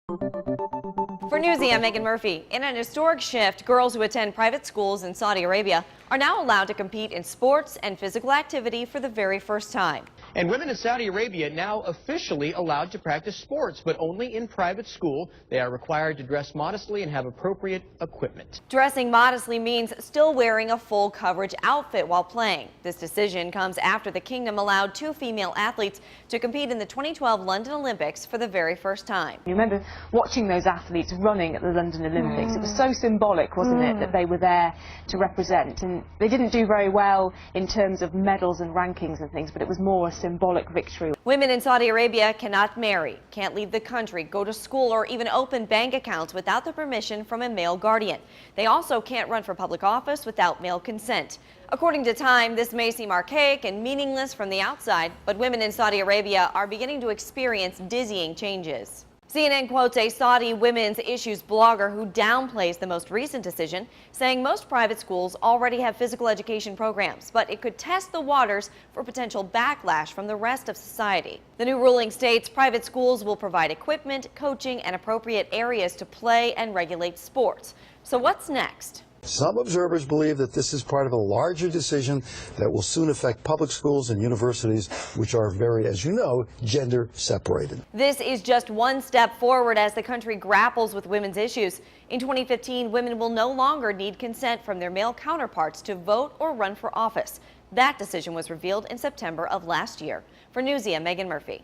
For Newsy, I'm Megan Murphy. In an historic shift, girls who attend private schools in Saudi Arabia are now allowed to compete in sports and physical activity for the very first time. And women in Saudi Arabia now officially allowed to practice sports, but only in private school. They are required to dress modestly and have appropriate equipment. Dressing modestly means still wearing a full coverage outfit while playing. This decision comes after the kingdom allowed 2 female athletes to compete in the 2012 London Olympics for the very first time. You remember watching those athletes running at the London Olympics. It was so symbolic, wasn't it, that they were there to represent. And they didn't do very well in terms of medals and rankings and things, but it was more a symbolic victory. Women in Saudi Arabia cannot marry, can't leave the country, go to school, or even open bank accounts without the permission from a male guardian. They also can't run for public office without male consent. According to Time, this may seem archaic and meaningless from the outside, but women in Saudi Arabia are beginning to experience dizzying changes. CNN quotes a Saudi women's issues blogger who downplays the most recent decision, saying most private schools already have physical education programs, but it could test the waters for potential backlash from the rest of society. The new ruling states private schools will provide equipment, coaching, and appropriate areas to play and regulate sports. So what's next? Some observers believe that this is part of a larger decision that will soon affect public schools and universities, which are very, as you know, gender separated. This is just one step forward as the country grapples with women's issues. In 2015, women will no longer need consent from their male counterparts to vote or run for office. That decision was revealed in September of last year. For Newsy, I'm Megan Murphy.